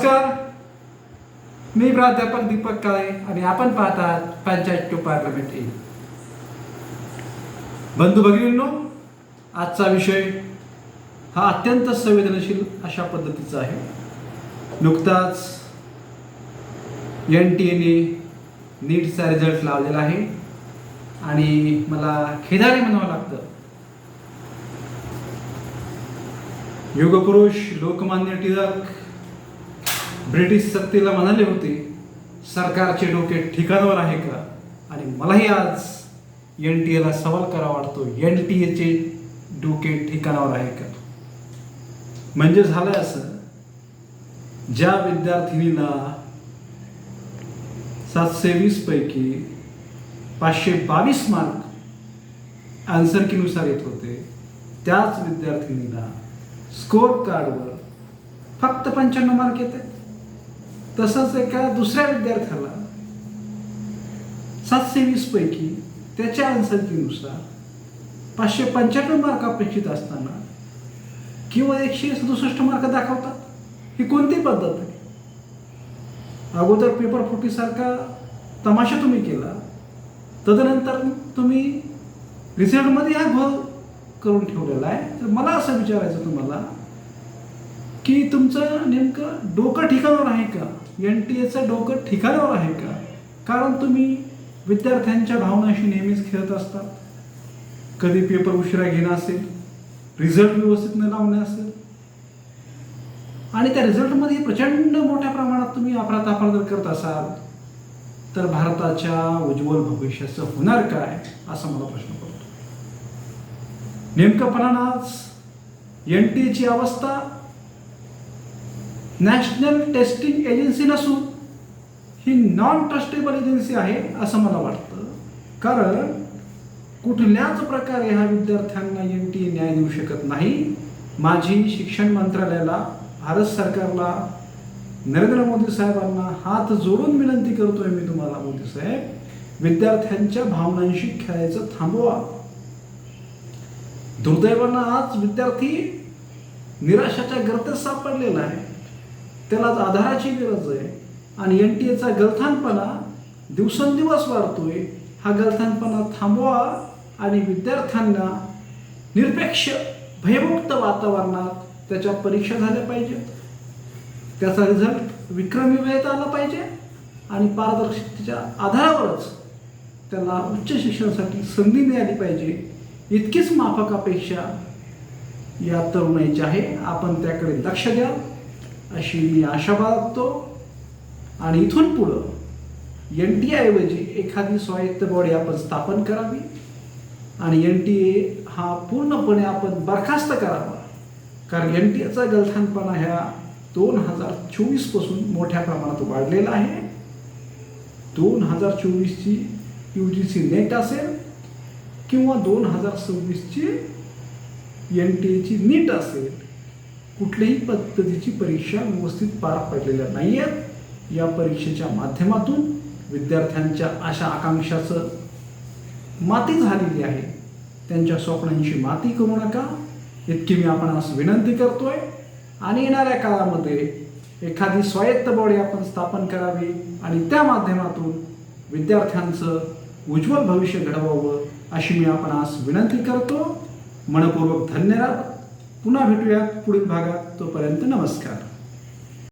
नमस्कार, मी प्राध्यापक दीपक काळे आणि आपण पाहत आहात पंचायत टू पार्लमेंट इन. बंधू भगिनींनो, आजचा विषय हा अत्यंत संवेदनशील अशा पद्धतीचा आहे. नुकताच NTA नीटचा रिझल्ट लावलेला आहे आणि मला खेदाने म्हणावं लागतं, युगपुरुष लोकमान्य टिळक ब्रिटिश सत्तेला म्हणाले होते, सरकारचे डोके ठिकाणावर आहे का? आणि मलाही आज NTA सवाल करावा वाटतो, NTA डोके ठिकाणावर आहे का? म्हणजे झालं असं, ज्या विद्यार्थिनीला 720 पैकी 522 मार्क आन्सर कीनुसार येत होते, त्याच विद्यार्थिनीला स्कोर कार्डवर फक्त 95 मार्क येते. तसंच एका दुसऱ्या विद्यार्थ्याला 720 पैकी त्याच्या आन्सर कीनुसार 595 मार्क अपेक्षित असताना किंवा 167 मार्क दाखवतात. ही कोणती पद्धत आहे? अगोदर पेपर फुटीसारखा तमाशा तुम्ही केला, तदनंतर तुम्ही रिझल्टमध्ये हा घोळ करून ठेवलेला आहे. तर मला असं विचारायचं तुम्हाला की तुमचं नेमकं डोकं ठिकाणावर आहे का? NTAचं डोकं ठिकाणावर आहे का? कारण तुम्ही विद्यार्थ्यांच्या भावनाशी नेहमीच खेळत असतात. कधी पेपर उशिरा घेणं असेल, रिझल्ट व्यवस्थित न लावणं असेल, आणि त्या रिझल्टमध्ये प्रचंड मोठ्या प्रमाणात तुम्ही अफरातफर जर करत असाल तर भारताच्या उज्ज्वल भविष्याचं होणार काय, असा मला प्रश्न पडतो. नेमकंपणाच NTA अवस्था नॅशनल टेस्टिंग एजन्सी नसून ही नॉन ट्रस्टेबल एजन्सी आहे असं मला वाटतं. कारण कुठल्याच प्रकारे ह्या विद्यार्थ्यांना NTA न्याय देऊ शकत नाही. माझी शिक्षण मंत्रालयाला, भारत सरकारला, नरेंद्र मोदी साहेबांना हात जोडून विनंती करतोय मी तुम्हाला, मोदी साहेब, विद्यार्थ्यांच्या भावनांशी खेळायचं थांबवा. दुर्दैवानं आज विद्यार्थी निराशाच्या गर्तेत सापडलेला आहे. त्याला आधाराची गरज आहे आणि NTAचा गलथानपणा दिवसेंदिवस वाढतोय. हा गलथानपणा थांबवा आणि विद्यार्थ्यांना निरपेक्ष भयमुक्त वातावरणात त्याच्या परीक्षा झाल्या पाहिजेत. त्याचा रिझल्ट विक्रमी वेळेत आला पाहिजे आणि पारदर्शकतेच्या आधारावरच त्याला उच्च शिक्षणासाठी संधी मिळाली पाहिजे. इतकीच माफक अपेक्षा या तरुणाईची आहे. आपण त्याकडे लक्ष द्या अशी मी आशा बाळगतो. आणि इथून पुढं NTA ऐवजी एखादी स्वायत्त बॉडी आपण स्थापन करावी आणि NTA हा पूर्णपणे आपण बरखास्त करावा. कारण NTAचा गलथानपणा ह्या 2024 पासून मोठ्या प्रमाणात वाढलेला आहे. 2024ची UGC नेट असेल किंवा 2026ची NTA नीट असेल, कुठल्याही पद्धतीची परीक्षा व्यवस्थित पार पडलेल्या नाही आहेत. या परीक्षेच्या माध्यमातून विद्यार्थ्यांच्या आशा आकांक्षाचं माती झालेली आहे. त्यांच्या स्वप्नांची माती करू नका, इतकी मी आपणास विनंती करतोय. आणि येणाऱ्या काळामध्ये एखादी स्वायत्त बॉडी आपण स्थापन करावी आणि त्या माध्यमातून विद्यार्थ्यांचं उज्ज्वल भविष्य घडवावं अशी मी आपणास विनंती करतो. मनपूर्वक धन्यवाद. पुन्हा भेटूयात पुढील भागात. तोपर्यंत नमस्कार.